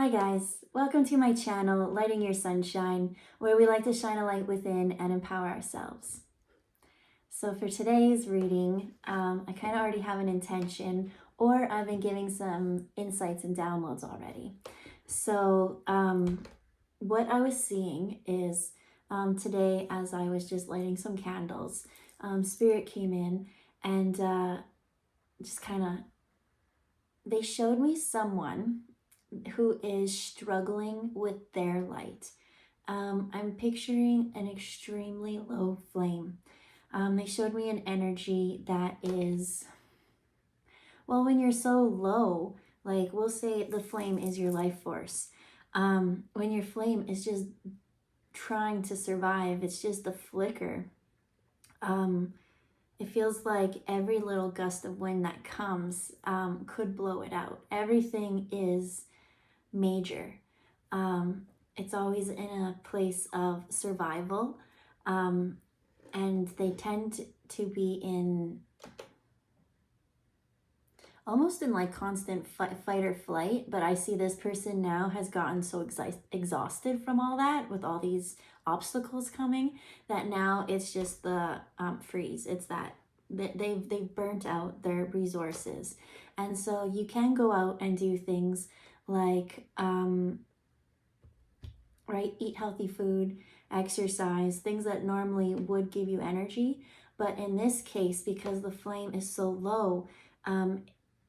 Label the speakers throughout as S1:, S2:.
S1: Hi guys, welcome to my channel, Lighting Your Sunshine, where we like to shine a light within and empower ourselves. So for today's reading, I kind of already have an intention, or I've been giving some insights and downloads already. So what I was seeing is today, as I was just lighting some candles, Spirit came in and just kind of, they showed me someone who is struggling with their light. I'm picturing an extremely low flame. They showed me an energy that is, well, when you're so low, like we'll say the flame is your life force. When your flame is just trying to survive, it's just a flicker. It feels like every little gust of wind that comes could blow it out. Everything is major. It's always in a place of survival, and they tend to be in almost in like constant fight or flight. But I see this person now has gotten so exhausted from all that, with all these obstacles coming, that now it's just the freeze. It's that they've burnt out their resources. And so you can go out and do things like right, eat healthy food, exercise, things that normally would give you energy. But in this case, because the flame is so low,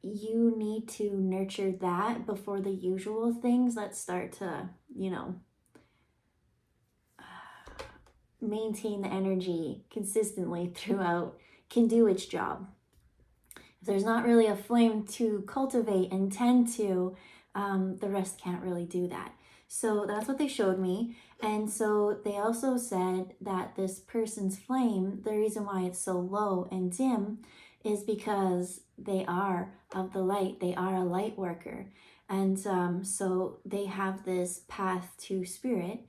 S1: you need to nurture that before the usual things that start to, maintain the energy consistently throughout can do its job. If there's not really a flame to cultivate and tend to, the rest can't really do that. So that's what they showed me. And so they also said that this person's flame, the reason why it's so low and dim is because they are of the light. They are a light worker. And so they have this path to spirit.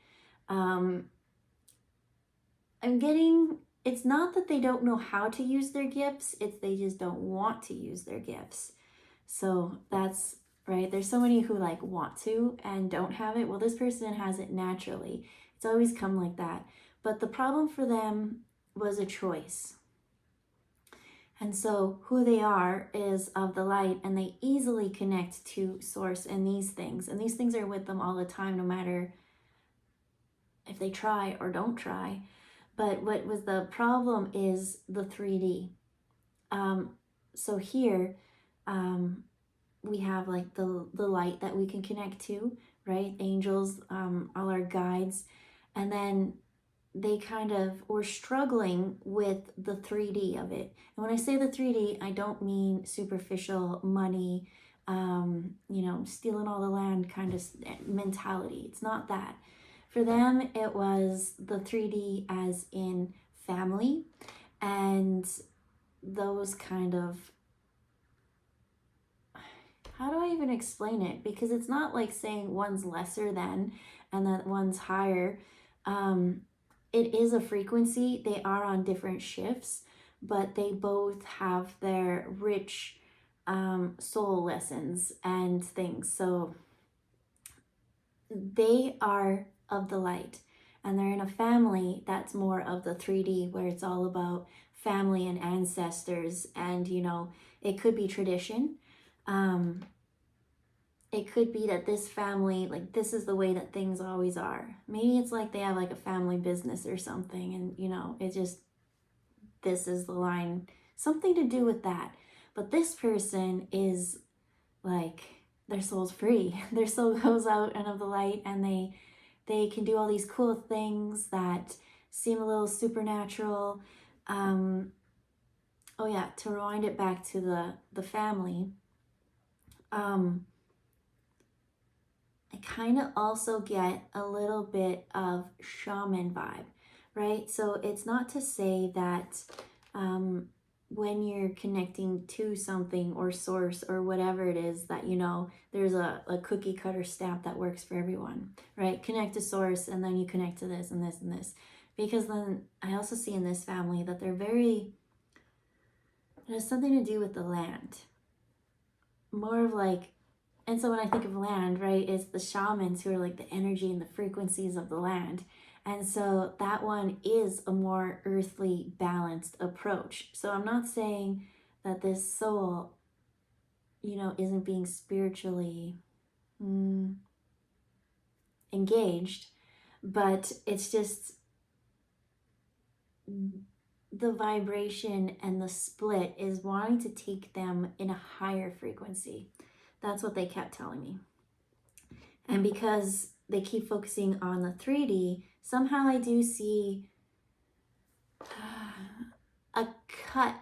S1: It's not that they don't know how to use their gifts, it's they just don't want to use their gifts. So that's right. There's so many who like want to and don't have it. Well, this person has it naturally. It's always come like that. But the problem for them was a choice. And so who they are is of the light, and they easily connect to source and these things. And these things are with them all the time, no matter if they try or don't try. But what was the problem is the 3D. So here, we have like the light that we can connect to, right? Angels, all our guides. And then they kind of were struggling with the 3D of it. And when I say the 3D, I don't mean superficial money, stealing all the land kind of mentality. It's not that. For them, it was the 3D as in family and those kind of, how do I even explain it? Because it's not like saying one's lesser than and that one's higher. It is a frequency. They are on different shifts, but they both have their rich soul lessons and things. So they are of the light, and they're in a family that's more of the 3D, where it's all about family and ancestors. And it could be tradition. It could be that this family, like, this is the way that things always are. Maybe it's like they have like a family business or something, and it just, this is the line, something to do with that. But this person is like, their soul's free. Their soul goes out and of the light, and they can do all these cool things that seem a little supernatural. Oh yeah, to rewind it back to the family, I kind of also get a little bit of shaman vibe, right? So it's not to say that when you're connecting to something or source or whatever it is that, there's a cookie cutter stamp that works for everyone, right? Connect to source and then you connect to this and this and this. Because then I also see in this family that it has something to do with the land. More of like, And so when I think of land, right, it's the shamans who are like the energy and the frequencies of the land. And so that one is a more earthly, balanced approach. So I'm not saying that this soul, isn't being spiritually engaged, but it's just the vibration and the split is wanting to take them in a higher frequency. That's what they kept telling me. And because they keep focusing on the 3D, somehow I do see a cut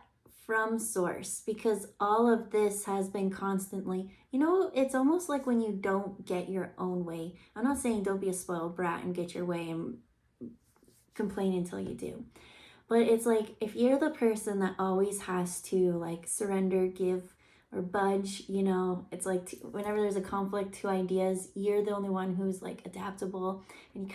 S1: from source, because all of this has been constantly, it's almost like when you don't get your own way. I'm not saying don't be a spoiled brat and get your way and complain until you do. But it's like, if you're the person that always has to like surrender, give, or budge, it's like whenever there's a conflict, two ideas, you're the only one who's like adaptable, and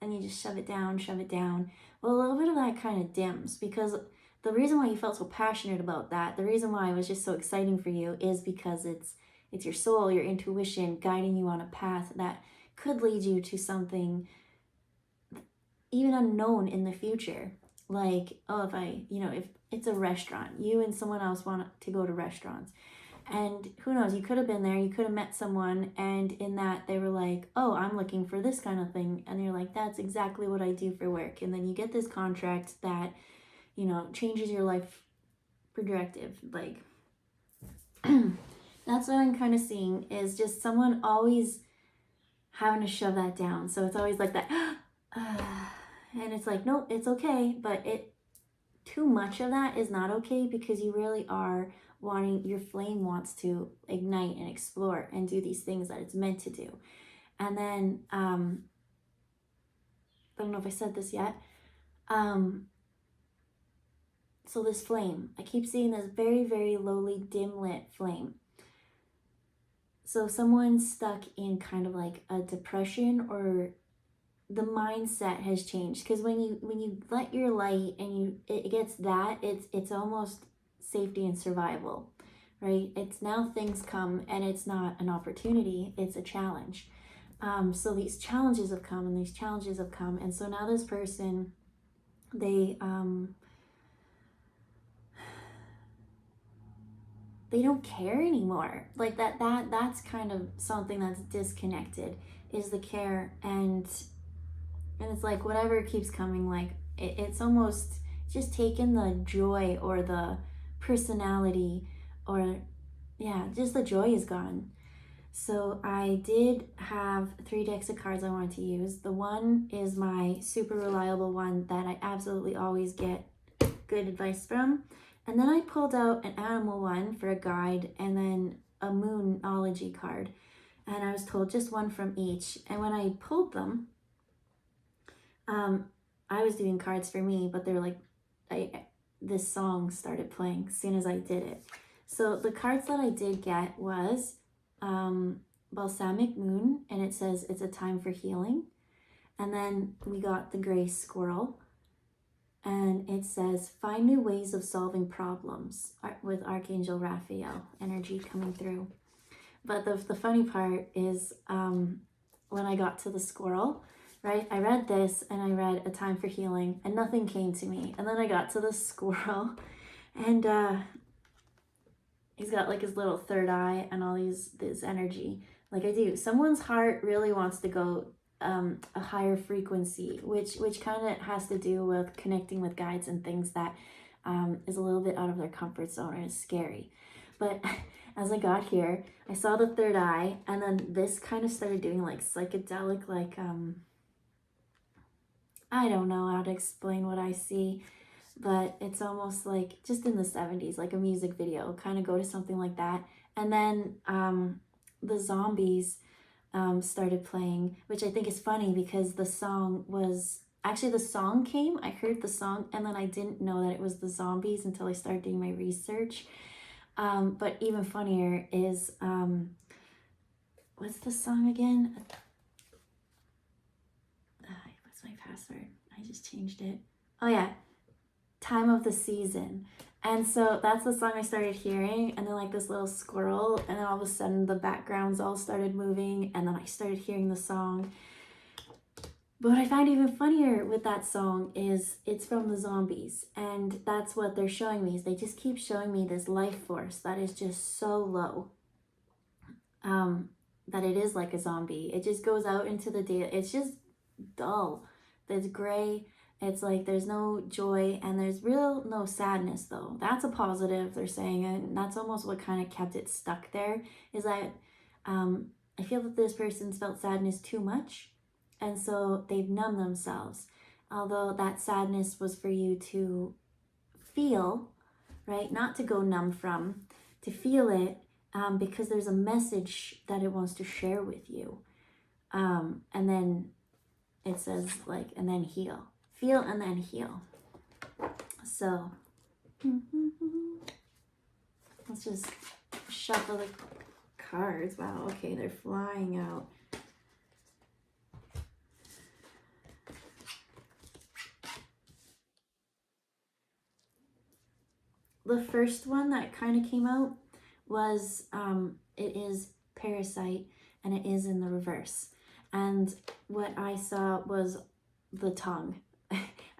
S1: you just shove it down. Well, a little bit of that kind of dims, because the reason why you felt so passionate about that, the reason why it was just so exciting for you, is because it's your soul, your intuition guiding you on a path that could lead you to something even unknown in the future. Like, if it's a restaurant, you and someone else want to go to restaurants, and who knows, you could have been there, you could have met someone, and in that they were like, oh, I'm looking for this kind of thing, and you're like, that's exactly what I do for work. And then you get this contract that changes your life projective. Like, that's what I'm kind of seeing, is just someone always having to shove that down. So it's always like that and it's like, no, it's okay, but too much of that is not okay, because you really are your flame wants to ignite and explore and do these things that it's meant to do. And then I don't know if I said this yet, so this flame, I keep seeing this very, very lowly, dim lit flame. So someone's stuck in kind of like a depression, or the mindset has changed, because when you let your light and it gets that, it's almost safety and survival, right? It's now things come, and it's not an opportunity, it's a challenge. So these challenges have come, and so now this person, they don't care anymore. Like that's kind of something that's disconnected, is the care. And it's like whatever keeps coming, like it's almost just taken the joy or the personality, or just the joy is gone. So I did have 3 decks of cards I wanted to use. The one is my super reliable one that I absolutely always get good advice from. And then I pulled out an animal one for a guide, and then a moonology card. And I was told just one from each. And when I pulled them, I was doing cards for me, but they're like, this song started playing as soon as I did it. So the cards that I did get was Balsamic Moon, and it says it's a time for healing. And then we got the Gray Squirrel, and it says find new ways of solving problems, with Archangel Raphael energy coming through. But the funny part is when I got to the squirrel, right? I read this and I read a time for healing, and nothing came to me. And then I got to the squirrel, and he's got like his little third eye and all this energy. Like I do. Someone's heart really wants to go a higher frequency, which kind of has to do with connecting with guides and things that is a little bit out of their comfort zone and is scary. But as I got here, I saw the third eye, and then this kind of started doing like psychedelic, like I don't know how to explain what I see, but it's almost like just in the 70s, like a music video, kind of go to something like that. And then the zombies started playing, which I think is funny, because the song came, I heard the song, and then I didn't know that it was the zombies until I started doing my research. But even funnier is, what's the song again? What's my password? I just changed it. Oh yeah, Time of the Season. And so that's the song I started hearing, and then like this little squirrel, and then all of a sudden the backgrounds all started moving, and then I started hearing the song. But what I find even funnier with that song is it's from the zombies, and that's what they're showing me, is they just keep showing me this life force that is just so low, that it is like a zombie. It just goes out into the day. It's just dull. It's gray. It's like there's no joy, and there's no sadness though. That's a positive, they're saying it, and that's almost what kind of kept it stuck there, is that I feel that this person's felt sadness too much, and so they've numbed themselves. Although that sadness was for you to feel, right? Not to go numb from, to feel it, because there's a message that it wants to share with you. And then it says like, and then heal. Feel and then heal. So let's just shuffle the cards. Wow, okay, they're flying out. The first one that kind of came out was it is parasite, and it is in the reverse. And what I saw was the tongue.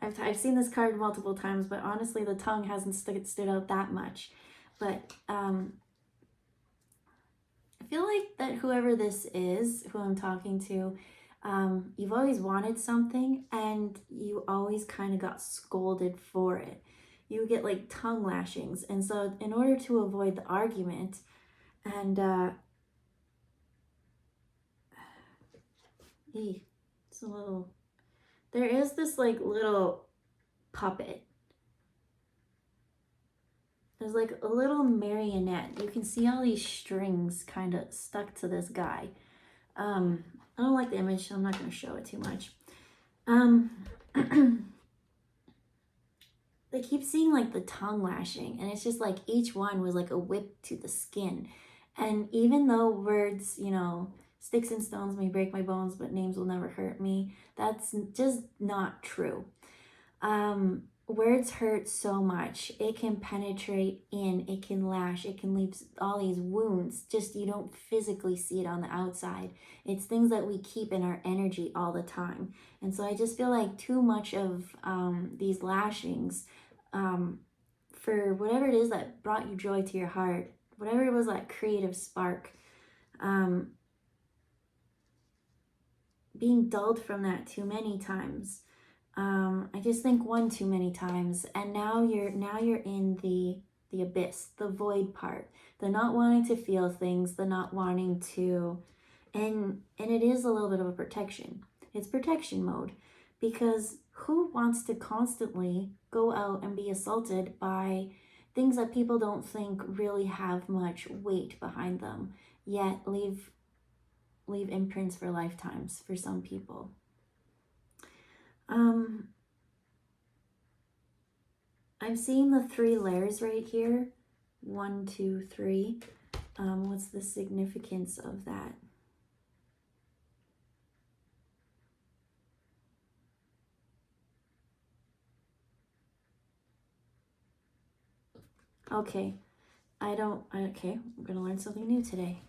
S1: I've seen this card multiple times, but honestly the tongue hasn't stood out that much. But I feel like that whoever this is, who I'm talking to, you've always wanted something, and you always kind of got scolded for it. You get like tongue lashings, and so in order to avoid the argument, and it's a little, there is this like little puppet. There's like a little marionette. You can see all these strings kind of stuck to this guy. I don't like the image, so I'm not going to show it too much. They keep seeing like the tongue lashing, and it's just like each one was like a whip to the skin. And even though words, you know, sticks and stones may break my bones, but names will never hurt me, that's just not true. Words hurt so much. It can penetrate in, it can lash, it can leave all these wounds. Just you don't physically see it on the outside. It's things that we keep in our energy all the time. And so I just feel like too much of these lashings, for whatever it is that brought you joy to your heart, whatever it was, that creative spark, being dulled from that too many times. I just think one too many times, and now you're in the abyss, the void part, the not wanting to feel things, the not wanting to, and it is a little bit of a protection. It's protection mode, because who wants to constantly go out and be assaulted by things that people don't think really have much weight behind them, yet leave imprints for lifetimes for some people. I'm seeing the 3 layers right here. 1, 2, 3. What's the significance of that? Okay, okay, I'm gonna learn something new today.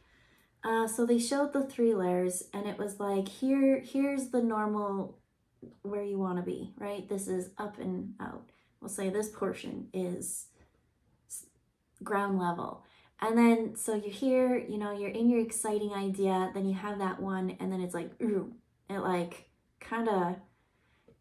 S1: So they showed the 3 layers, and it was like, here's the normal, where you want to be, right? This is up and out. We'll say this portion is ground level. And then, so you're here, you know, you're in your exciting idea, then you have that one, and then it's like, ooh, it like kind of,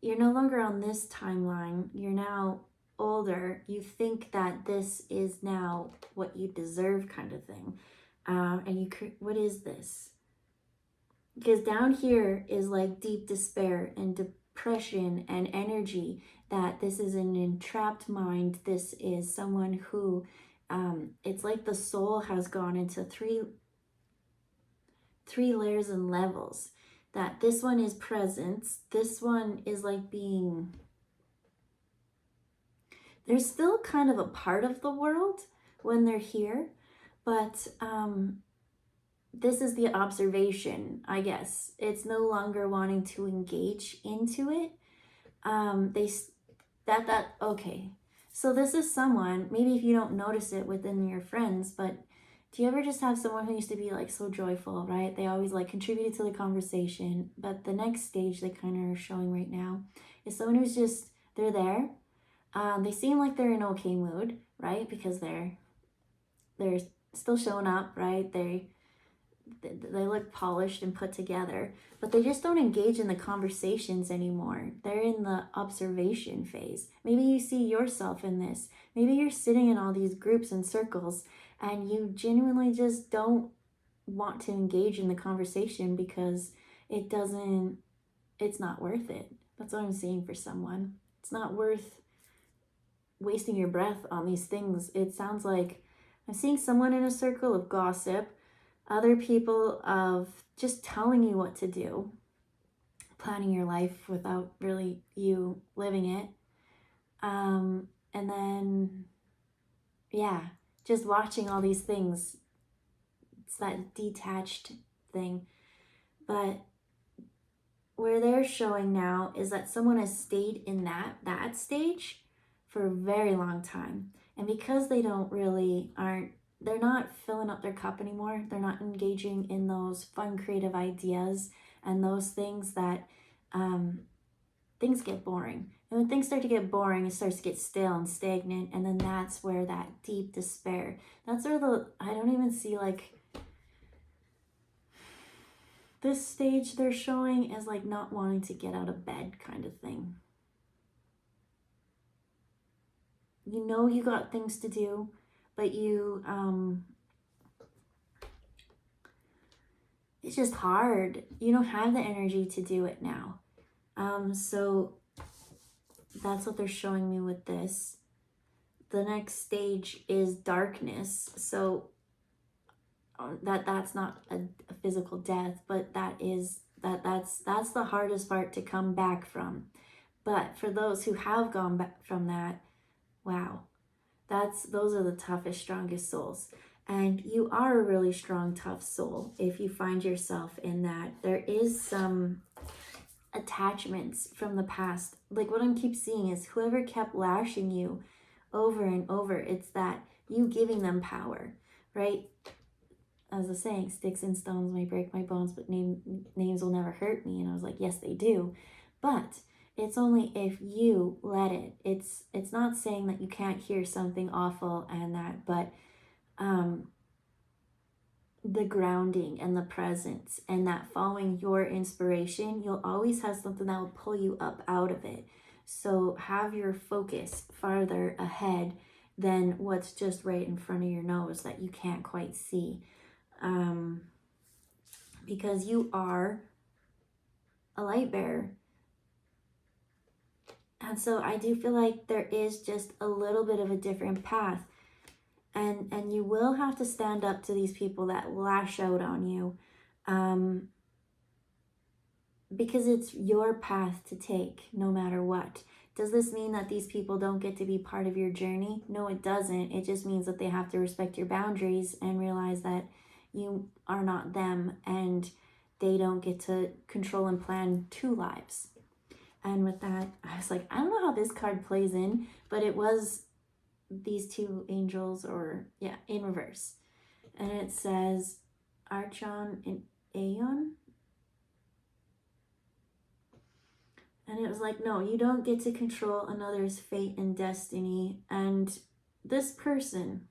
S1: you're no longer on this timeline. You're now older. You think that this is now what you deserve, kind of thing. And you, what is this? Because down here is like deep despair and depression and energy, that this is an entrapped mind. This is someone who, it's like the soul has gone into three layers and levels. That this one is presence. This one is like being, they're still kind of a part of the world when they're here, but this is the observation, I guess. It's no longer wanting to engage into it. Okay. So this is someone, maybe if you don't notice it within your friends, but do you ever just have someone who used to be like so joyful, right? They always like contributed to the conversation, but the next stage they kind of are showing right now is someone who's just, they're there. They seem like they're in okay mood, right? Because they're still showing up, right? They look polished and put together, but they just don't engage in the conversations anymore. They're in the observation phase. Maybe you see yourself in this. Maybe you're sitting in all these groups and circles and you genuinely just don't want to engage in the conversation because it's not worth it. That's what I'm seeing for someone. It's not worth wasting your breath on these things. It sounds like I'm seeing someone in a circle of gossip, other people of just telling you what to do, planning your life without really you living it. And then, yeah, just watching all these things. It's that detached thing. But where they're showing now is that someone has stayed in that stage for a very long time. And because they they're not filling up their cup anymore. They're not engaging in those fun, creative ideas and those things that things get boring. And when things start to get boring, it starts to get stale and stagnant. And then that's where that deep despair, that's where I don't even see like, this stage they're showing is like not wanting to get out of bed kind of thing. You know you got things to do, but it's just hard. You don't have the energy to do it now. So that's what they're showing me with this. The next stage is darkness. So that's not a physical death, but that's the hardest part to come back from. But for those who have gone back from that, wow, those are the toughest, strongest souls. And you are a really strong, tough soul if you find yourself in that. There is some attachments from the past. Like what I'm keep seeing is whoever kept lashing you over and over, it's that you giving them power, right? As the saying, sticks and stones may break my bones, but names will never hurt me. And I was like, yes, they do. But it's only if you let it. It's not saying that you can't hear something awful and that, but the grounding and the presence and that following your inspiration, you'll always have something that will pull you up out of it. So have your focus farther ahead than what's just right in front of your nose that you can't quite see. Because you are a light bearer. And so I do feel like there is just a little bit of a different path. And you will have to stand up to these people that lash out on you. Because it's your path to take no matter what. Does this mean that these people don't get to be part of your journey? No, it doesn't. It just means that they have to respect your boundaries and realize that you are not them and they don't get to control and plan two lives. And with that, I was like, I don't know how this card plays in, but it was these two angels, or yeah, in reverse. And it says Archon and Aeon. And it was like, no, you don't get to control another's fate and destiny. And this person,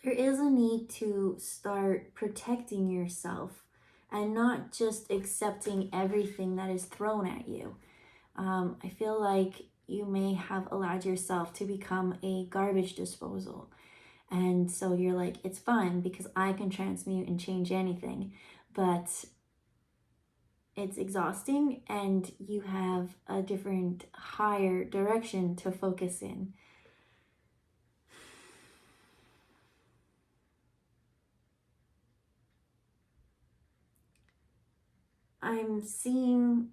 S1: there is a need to start protecting yourself and not just accepting everything that is thrown at you. I feel like you may have allowed yourself to become a garbage disposal. And so you're like, it's fine because I can transmute and change anything. But it's exhausting and you have a different, higher direction to focus in. I'm seeing,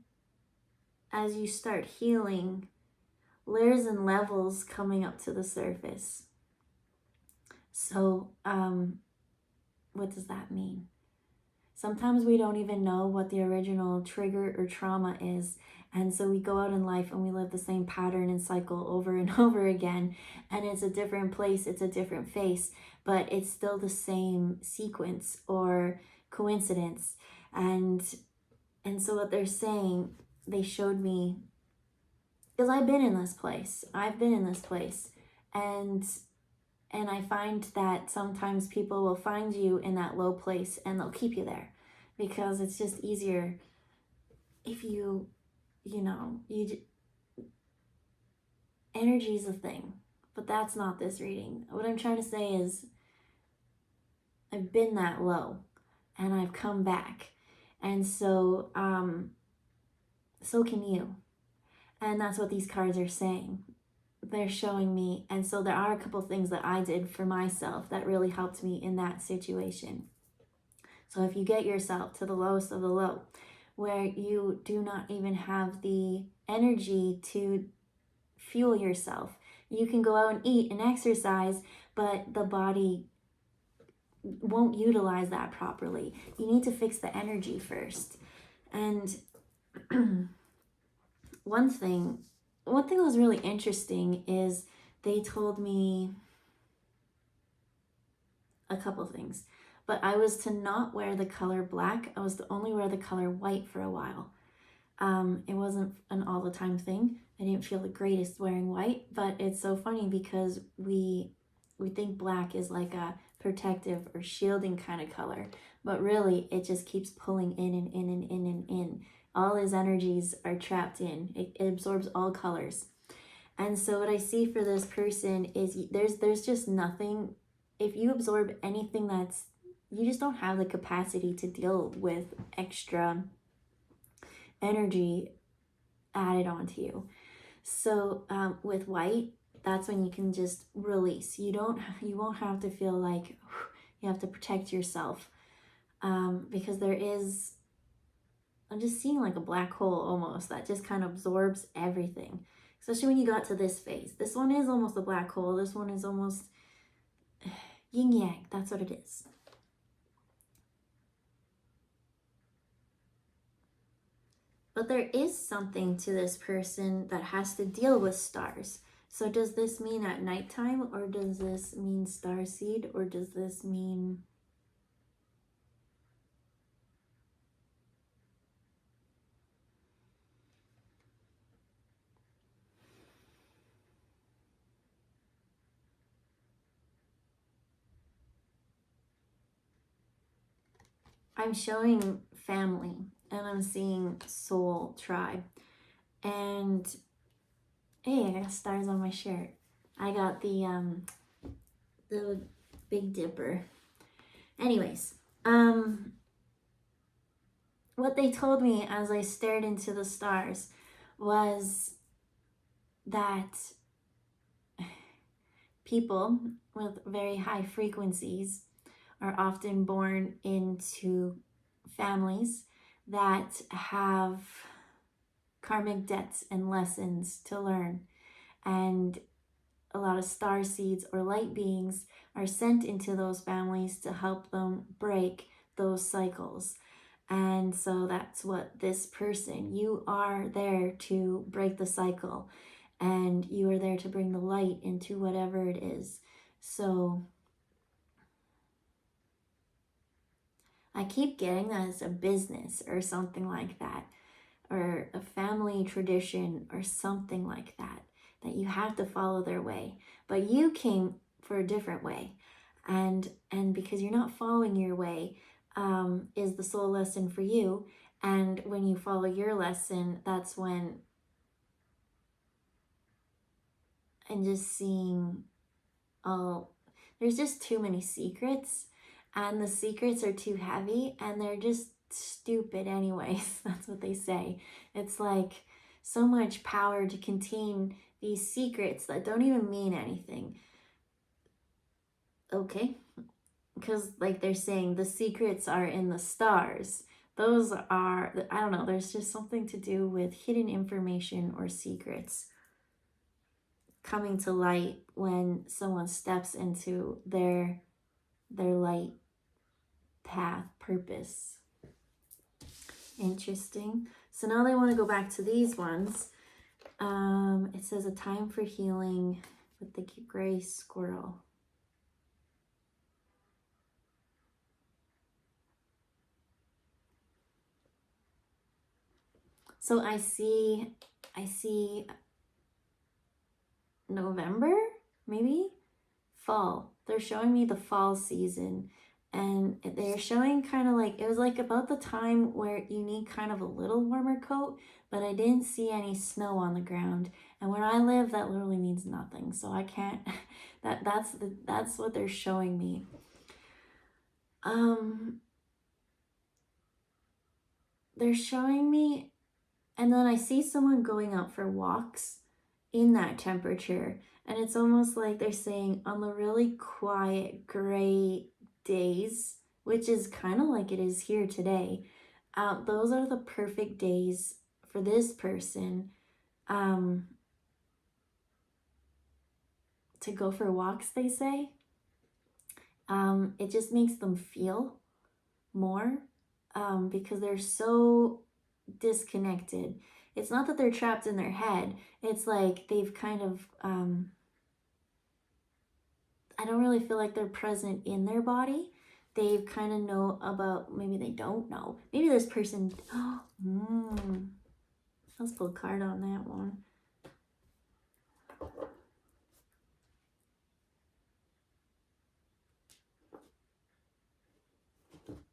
S1: as you start healing, layers and levels coming up to the surface. So, what does that mean? Sometimes we don't even know what the original trigger or trauma is, And so we go out in life and we live the same pattern and cycle over and over again. And it's a different place, it's a different face, but it's still the same sequence or coincidence. And so what they're saying, they showed me, because I've been in this place. And I find that sometimes people will find you in that low place and they'll keep you there because it's just easier if energy is a thing. But that's not this reading. What I'm trying to say is I've been that low and I've come back. And so can you. And that's what these cards are saying. They're showing me. And so there are a couple things that I did for myself that really helped me in that situation. So if you get yourself to the lowest of the low, where you do not even have the energy to fuel yourself, you can go out and eat and exercise, but the body won't utilize that properly. You need to fix the energy first. And one thing that was really interesting is they told me a couple things, but I was to not wear the color black. I was to only wear the color white for a while. It wasn't an all the time thing. I didn't feel the greatest wearing white, but it's so funny because we think black is like a protective or shielding kind of color, but really it just keeps pulling in and in and in and in. All his energies are trapped in. It absorbs all colors. And so what I see for this person is there's just nothing. If you absorb anything you just don't have the capacity to deal with extra energy added onto you. So with white, that's when you can just release. You won't have to feel like you have to protect yourself, because I'm just seeing like a black hole almost that just kind of absorbs everything. Especially when you got to this phase. This one is almost a black hole. This one is almost yin yang. That's what it is. But there is something to this person that has to deal with stars. So does this mean at nighttime, or does this mean starseed, or does this mean... I'm showing family, and I'm seeing soul tribe. And hey, I got stars on my shirt. I got the Big Dipper. Anyways, what they told me as I stared into the stars was that people with very high frequencies are often born into families that have karmic debts and lessons to learn. And a lot of star seeds or light beings are sent into those families to help them break those cycles. And so that's what this person, you are there to break the cycle, and you are there to bring the light into whatever it is. So I keep getting that it's a business or something like that, or a family tradition or something like that you have to follow their way. But you came for a different way. And because you're not following your way, is the soul lesson for you. And when you follow your lesson, that's when, and just seeing, there's just too many secrets, and the secrets are too heavy, and they're just stupid anyways. That's what they say. It's like so much power to contain these secrets that don't even mean anything. Okay? Because like they're saying the secrets are in the stars. Those are, I don't know, there's just something to do with hidden information or secrets coming to light when someone steps into their light path, purpose. Interesting. So now they want to go back to these ones. It says a time for healing with the gray squirrel. So I see November, maybe fall. They're showing me the fall season, and they're showing kind of like, it was like about the time where you need kind of a little warmer coat, but I didn't see any snow on the ground. And where I live, that literally means nothing. So I can't, that's what they're showing me. They're showing me, and then I see someone going out for walks in that temperature. And it's almost like they're saying on the really quiet gray days, which is kind of like it is here today, those are the perfect days for this person to go for walks, they say. It just makes them feel more because they're so disconnected. It's not that they're trapped in their head. It's like they've kind of, I don't really feel like they're present in their body. They kind of know about, maybe they don't know. Maybe this person, let's pull a card on that one.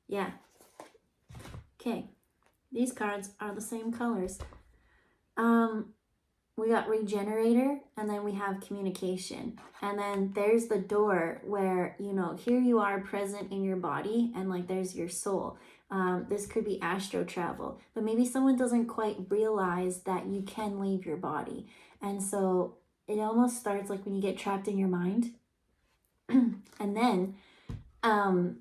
S1: Yeah. Okay. These cards are the same colors. We got regenerator, and then we have communication. And then there's the door where, you know, here you are present in your body, and like there's your soul. This could be astro travel, but maybe someone doesn't quite realize that you can leave your body. And so it almost starts like when you get trapped in your mind. And then I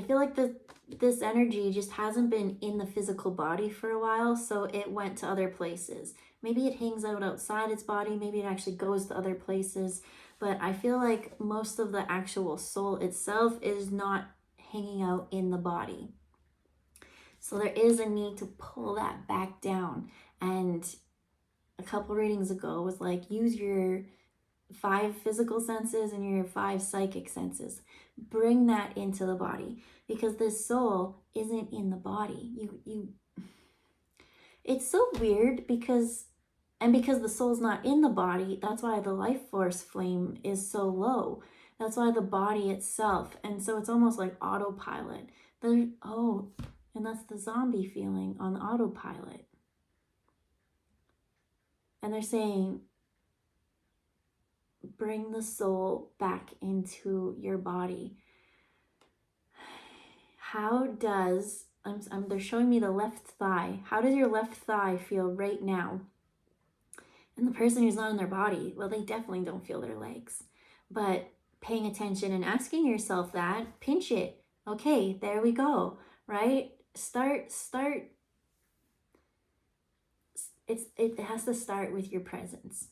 S1: feel like this energy just hasn't been in the physical body for a while, so it went to other places. Maybe it hangs out outside its body, maybe it actually goes to other places, but I feel like most of the actual soul itself is not hanging out in the body. So there is a need to pull that back down. And a couple readings ago was like, use your 5 physical senses and your 5 psychic senses. Bring that into the body, because this soul isn't in the body. It's so weird because the soul's not in the body, that's why the life force flame is so low. That's why the body itself, and so it's almost like autopilot. And that's the zombie feeling on autopilot. And they're saying, bring the soul back into your body. How does, they're showing me the left thigh. How does your left thigh feel right now? And the person who's not in their body, well, they definitely don't feel their legs. But paying attention and asking yourself that, pinch it. Okay, there we go, right? It has to start with your presence.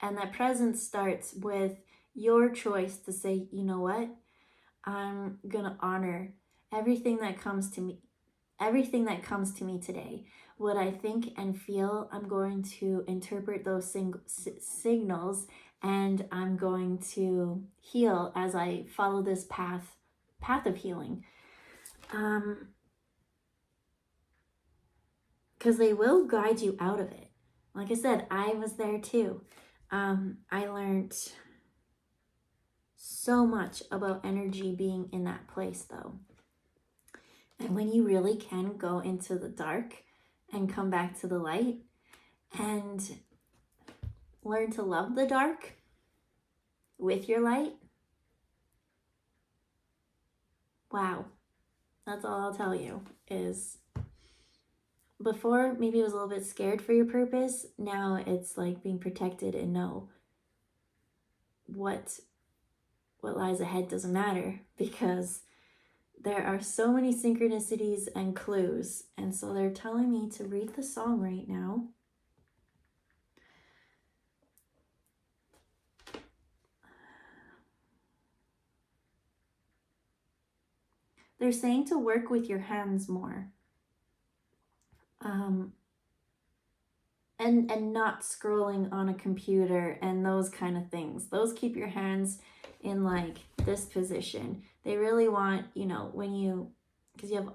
S1: And that presence starts with your choice to say, you know what? I'm going to honor everything that comes to me today. What I think and feel, I'm going to interpret those signals, and I'm going to heal as I follow this path of healing. Because they will guide you out of it. Like I said, I was there too. I learned so much about energy being in that place though. And when you really can go into the dark and come back to the light and learn to love the dark with your light, wow, that's all I'll tell you. Is before maybe it was a little bit scared for your purpose, now it's like being protected and know what lies ahead doesn't matter, because there are so many synchronicities and clues. And so they're telling me to read the song right now. They're saying to work with your hands more. and not scrolling on a computer and those kind of things. Those keep your hands in like this position. They really want, you know, when you, because you have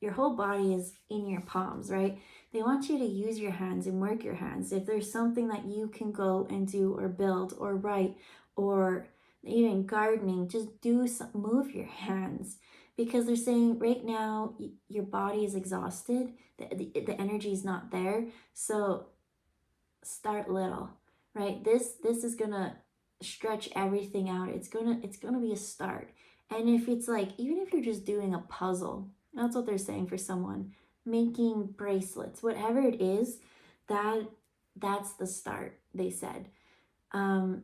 S1: your whole body is in your palms, right? They want you to use your hands and work your hands. If there's something that you can go and do or build or write or even gardening, just do some, move your hands, because they're saying right now your body is exhausted, the energy is not there. So start little, right? This is gonna stretch everything out. It's gonna be a start. And if it's like, even if you're just doing a puzzle, that's what they're saying for someone making bracelets, whatever it is, that's the start, they said. So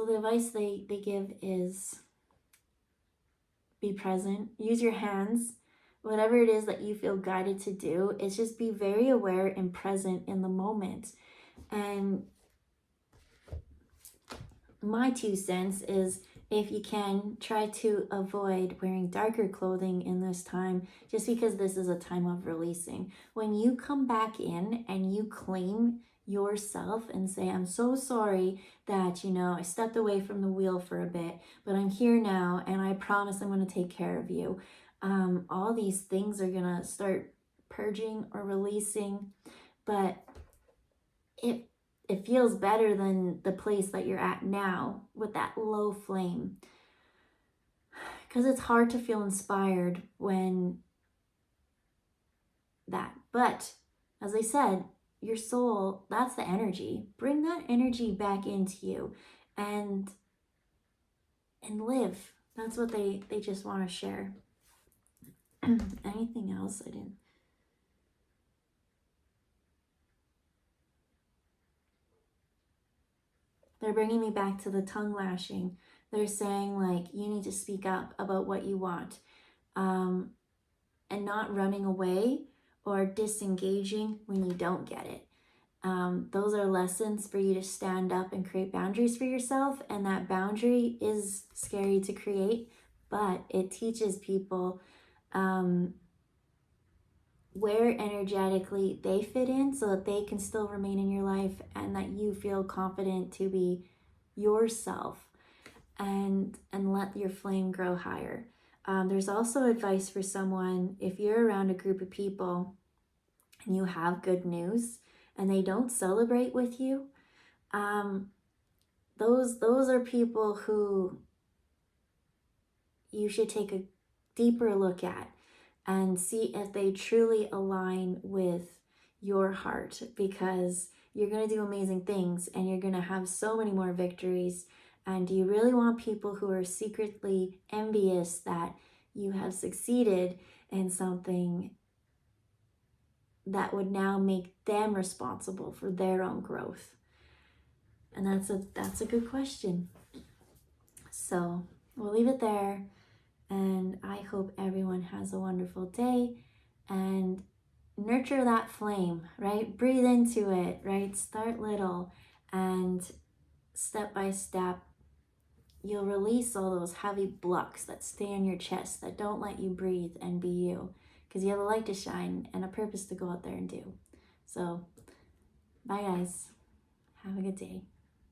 S1: the advice they give is be present, use your hands, whatever it is that you feel guided to do. It's just be very aware and present in the moment. And my 2 cents is, if you can, try to avoid wearing darker clothing in this time, just because this is a time of releasing. When you come back in and you claim yourself and say, I'm so sorry that, you know, I stepped away from the wheel for a bit, but I'm here now and I promise I'm going to take care of you. All these things are going to start purging or releasing, but it feels better than the place that you're at now with that low flame. Because it's hard to feel inspired when that. But as I said, your soul, that's the energy. Bring that energy back into you and live. That's what they just want to share. Anything else? I didn't. They're bringing me back to the tongue lashing. They're saying, like, you need to speak up about what you want, and not running away or disengaging when you don't get it. Those are lessons for you to stand up and create boundaries for yourself. And that boundary is scary to create, but it teaches people where energetically they fit in, so that they can still remain in your life and that you feel confident to be yourself and let your flame grow higher. There's also advice for someone, if you're around a group of people and you have good news and they don't celebrate with you, those are people who you should take a deeper look at and see if they truly align with your heart, because you're going to do amazing things and you're going to have so many more victories. And do you really want people who are secretly envious that you have succeeded in something that would now make them responsible for their own growth? And that's a good question. So we'll leave it there. And I hope everyone has a wonderful day and nurture that flame, right? Breathe into it, right? Start little, and step by step, you'll release all those heavy blocks that stay in your chest that don't let you breathe and be you, because you have a light to shine and a purpose to go out there and do. So, bye guys. Have a good day.